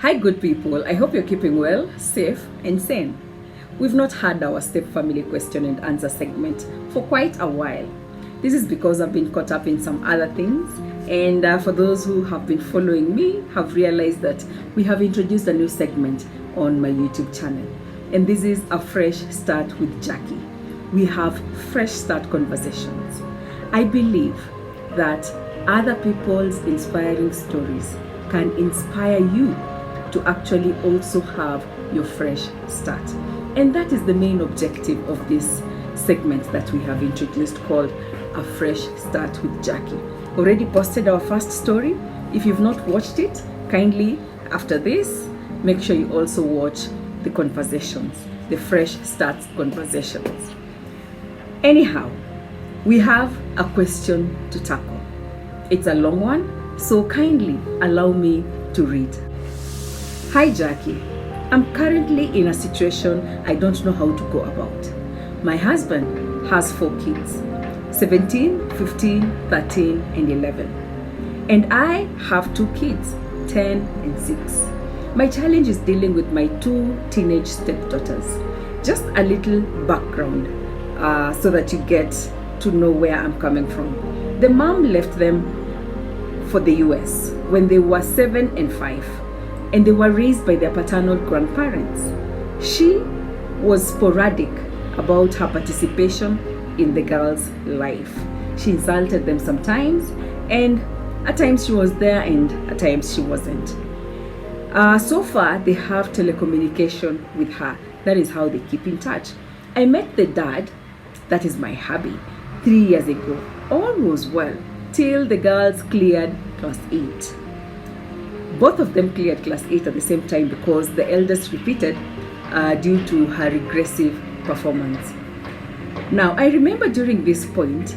Hi, good people. I hope you're keeping well, safe, and sane. We've not had our step family question and answer segment for quite a while. This is because I've been caught up in some other things, and for those who have been following me, have realized that we have introduced a new segment on my YouTube channel, and this is a fresh start with Jackie. We have fresh start conversations. I believe that other people's inspiring stories can inspire you to actually also have your fresh start. And that is the main objective of this segment that we have introduced called A Fresh Start with Jackie. Already posted our first story. If you've not watched it, kindly after this, make sure you also watch the conversations, the Fresh Start conversations. Anyhow, we have a question to tackle. It's a long one, so kindly allow me to read. Hi Jackie, I'm currently in a situation I don't know how to go about. My husband has 4 kids, 17, 15, 13, and 11. And I have 2 kids, 10 and 6. My challenge is dealing with my 2 teenage stepdaughters. Just a little background so that you get to know where I'm coming from. The mom left them for the US when they were 7 and 5. And they were raised by their paternal grandparents. She was sporadic about her participation in the girls' life. She insulted them sometimes, and at times she was there and at times she wasn't. So far, they have telecommunication with her. That is how they keep in touch. I met the dad, that is my hubby, 3 years ago. All was well till the girls cleared class 8. Both of them cleared class 8 at the same time because the eldest repeated due to her regressive performance. Now, I remember during this point,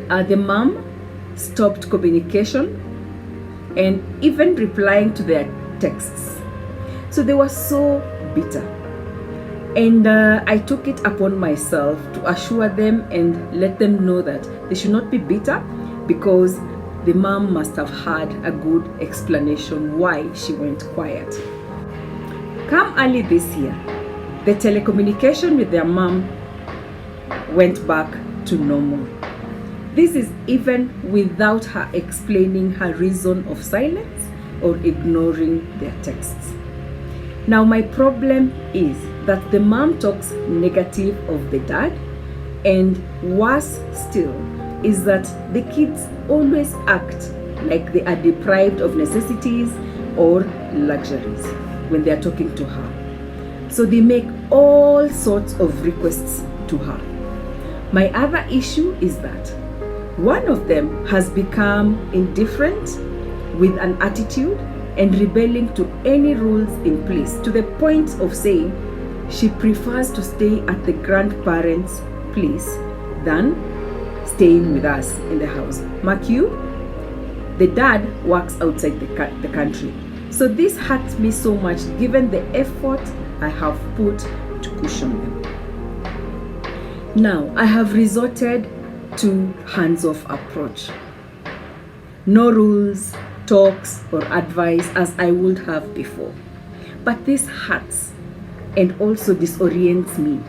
the mom stopped communication and even replying to their texts. So they were so bitter. And I took it upon myself to assure them and let them know that they should not be bitter because the mom must have had a good explanation why she went quiet. Come early this year, the telecommunication with their mom went back to normal. This is even without her explaining her reason of silence or ignoring their texts. Now my problem is that the mom talks negative of the dad, and worse still is that the kids always act like they are deprived of necessities or luxuries when they are talking to her. So they make all sorts of requests to her. My other issue is that one of them has become indifferent with an attitude and rebelling to any rules in place to the point of saying she prefers to stay at the grandparents' place than staying with us in the house. Mark you, the dad works outside the country. So this hurts me so much given the effort I have put to cushion them. Now, I have resorted to hands-off approach. No rules, talks, or advice as I would have before. But this hurts and also disorients me.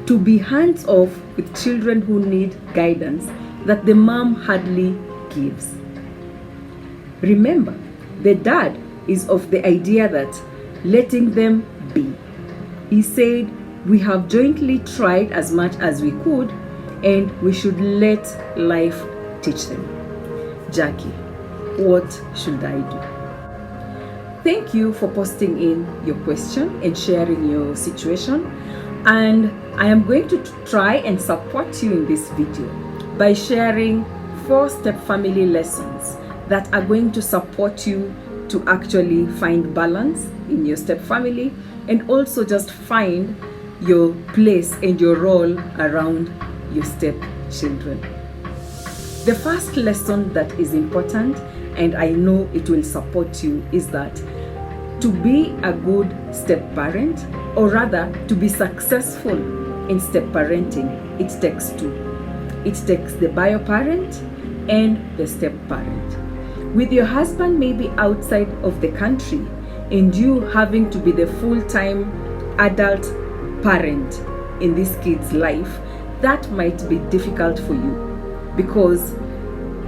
To be hands-off with children who need guidance that the mom hardly gives. Remember, the dad is of the idea that letting them be. He said, we have jointly tried as much as we could and we should let life teach them. Jackie, what should I do? Thank you for posting in your question and sharing your situation. And I am going to try and support you in this video by sharing 4 step family lessons that are going to support you to actually find balance in your step family and also just find your place and your role around your step children. The first lesson that is important, and I know it will support you, is that to be a good step parent, or rather to be successful in step parenting, it takes 2. It takes the bio parent and the step parent. With your husband maybe outside of the country and you having to be the full-time adult parent in this kid's life, that might be difficult for you because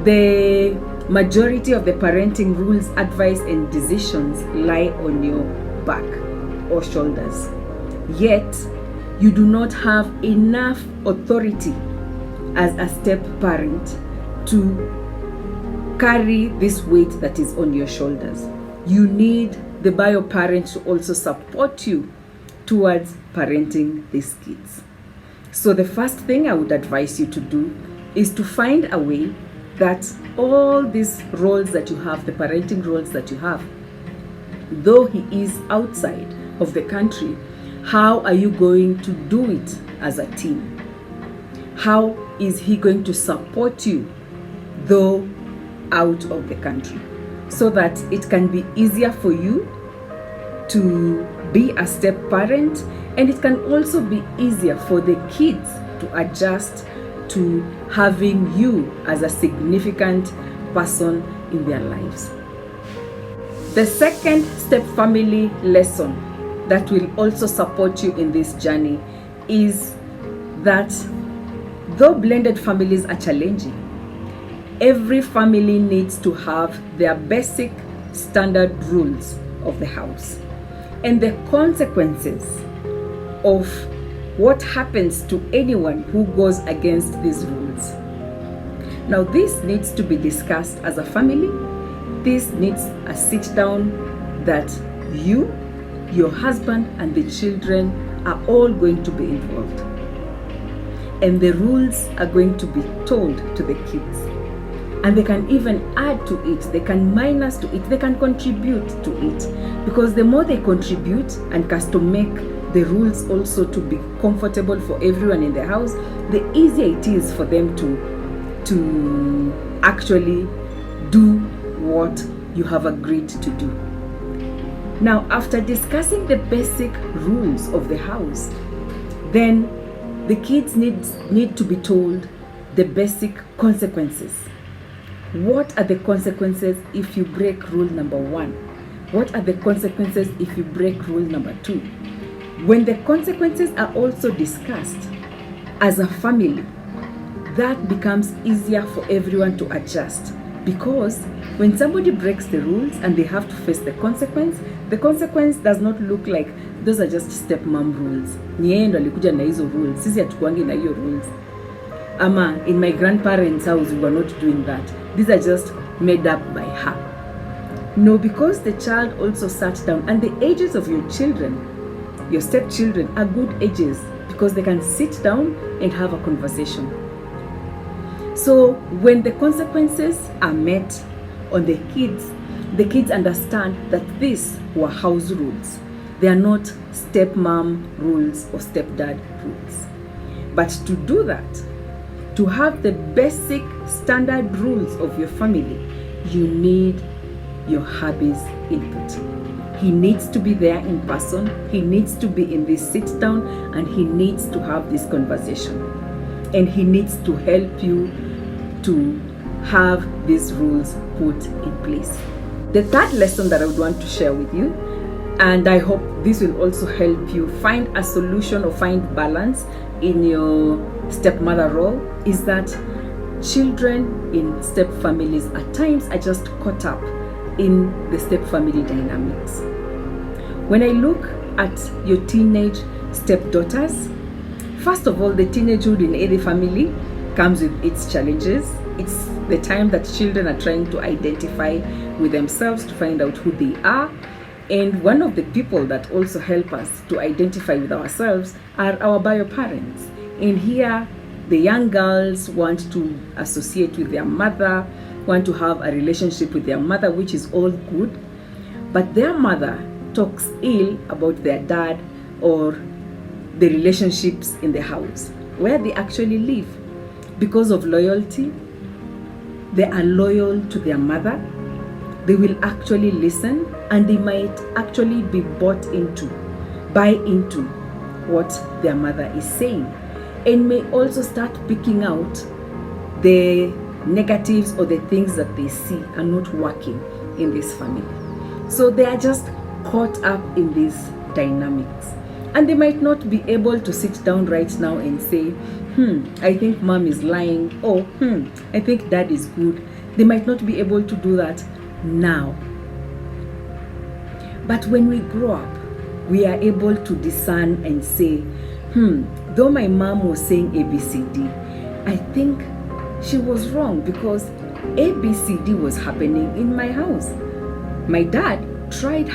the majority of the parenting rules, advice, and decisions lie on your back or shoulders. Yet, you do not have enough authority as a step parent to carry this weight that is on your shoulders. You need the bio parent to also support you towards parenting these kids. So the first thing I would advise you to do is to find a way that all these roles that you have, the parenting roles that you have, though he is outside of the country, how are you going to do it as a team? How is he going to support you though out of the country, so that it can be easier for you to be a step parent, and it can also be easier for the kids to adjust to having you as a significant person in their lives. The second step family lesson that will also support you in this journey is that though blended families are challenging, every family needs to have their basic standard rules of the house and the consequences of what happens to anyone who goes against these rules. Now, this needs to be discussed as a family. This needs a sit down that you, your husband, and the children are all going to be involved. And the rules are going to be told to the kids. And they can even add to it, they can minus to it, they can contribute to it. Because the more they contribute and custom make the rules also to be comfortable for everyone in the house, the easier it is for them to actually do what you have agreed to do. Now, after discussing the basic rules of the house, then the kids need to be told the basic consequences. What are the consequences if you break rule number 1? What are the consequences if you break rule number 2? When the consequences are also discussed as a family, that becomes easier for everyone to adjust, because when somebody breaks the rules and they have to face the consequence does not look like those are just stepmom rules. Ni yeye ndo alikuja na hizo rules, sisi hatukuangi na hiyo rules. Ama in my grandparents' house we were not doing that. These are just made up by her. No, because the child also sat down, and the ages of your children, your stepchildren, are good ages because they can sit down and have a conversation. So when the consequences are met on the kids understand that these were house rules. They are not stepmom rules or stepdad rules. But to do that, to have the basic standard rules of your family, you need your hubby's input. He needs to be there in person. He needs to be in this sit down, and he needs to have this conversation. And he needs to help you to have these rules put in place. The third lesson that I would want to share with you, and I hope this will also help you find a solution or find balance in your stepmother role, is that children in step families at times are just caught up in the step family dynamics. When I look at your teenage stepdaughters, first of all, the teenagehood in any family comes with its challenges. It's the time that children are trying to identify with themselves, to find out who they are. And one of the people that also help us to identify with ourselves are our bio parents. And here, the young girls want to associate with their mother, want to have a relationship with their mother, which is all good. But their mother talks ill about their dad or the relationships in the house where they actually live. Because of loyalty, they are loyal to their mother. They will actually listen, and they might actually be buy into what their mother is saying, and may also start picking out the negatives or the things that they see are not working in this family. So they are just caught up in these dynamics. And they might not be able to sit down right now and say, I think mom is lying, or I think dad is good. They might not be able to do that now. But when we grow up, we are able to discern and say, though my mom was saying ABCD, I think she was wrong because ABCD was happening in my house. My dad tried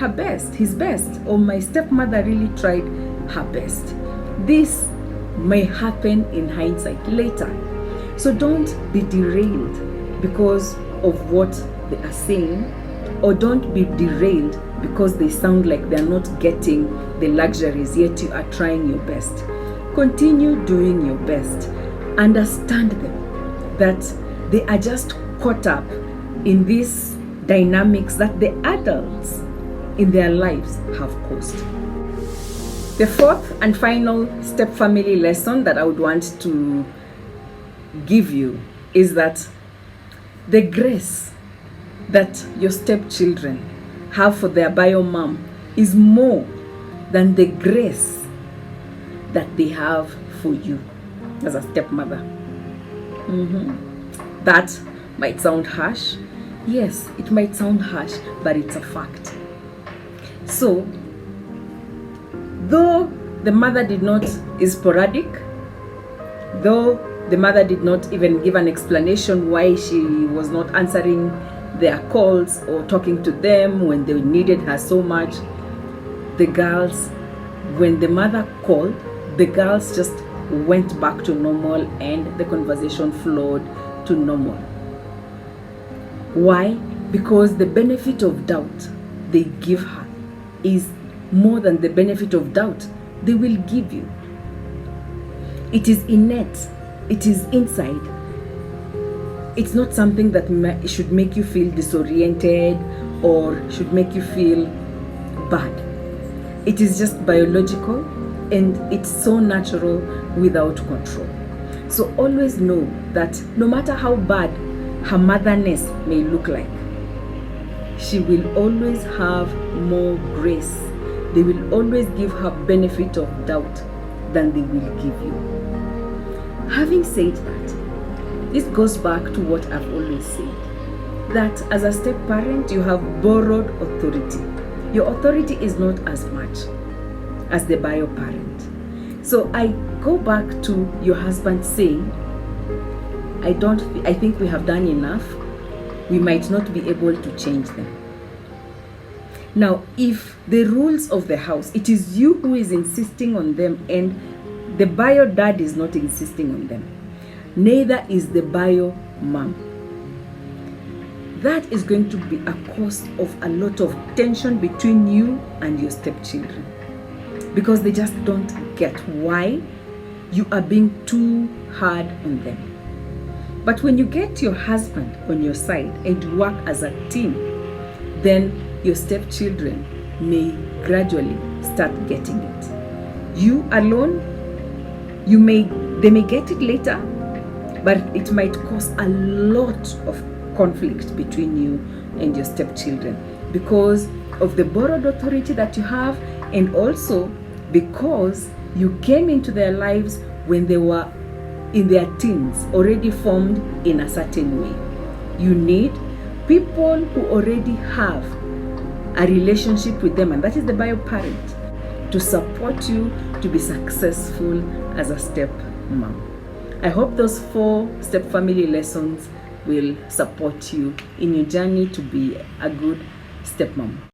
his best, or my stepmother really tried her best. This may happen in hindsight later. So don't be derailed because of what they are saying, or don't be derailed because they sound like they're not getting the luxuries, yet you are trying your best. Continue doing your best. Understand them, that they are just caught up in these dynamics that the adults in their lives have caused. The fourth and final step family lesson that I would want to give you is that the grace that your stepchildren have for their bio mom is more than the grace that they have for you as a stepmother. That might sound harsh. Yes, it might sound harsh, but it's a fact. So, though the mother is sporadic, though the mother did not even give an explanation why she was not answering their calls or talking to them when they needed her so much, the girls, when the mother called, the girls just went back to normal and the conversation flowed to normal. Why? Because the benefit of doubt they give her is more than the benefit of doubt they will give you. It is innate. It is inside. It's not something that should make you feel disoriented or should make you feel bad. It is just biological and it's so natural without control. So always know that no matter how bad her motherness may look like, she will always have more grace. They will always give her benefit of doubt than they will give you. Having said that, this goes back to what I've always said, that as a step parent, you have borrowed authority. Your authority is not as much as the bio parent. So I go back to your husband saying, I think we have done enough. We might not be able to change them. Now, if the rules of the house, it is you who is insisting on them and the bio dad is not insisting on them, neither is the bio mom, that is going to be a cause of a lot of tension between you and your stepchildren, because they just don't get why you are being too hard on them. But when you get your husband on your side and you work as a team, then your stepchildren may gradually start getting it. You alone, they may get it later, but it might cause a lot of conflict between you and your stepchildren because of the borrowed authority that you have, and also because you came into their lives when they were in their teens, already formed in a certain way. You need people who already have a relationship with them, and that is the bio parent, to support you to be successful as a step mom. I hope those 4 step family lessons will support you in your journey to be a good stepmom.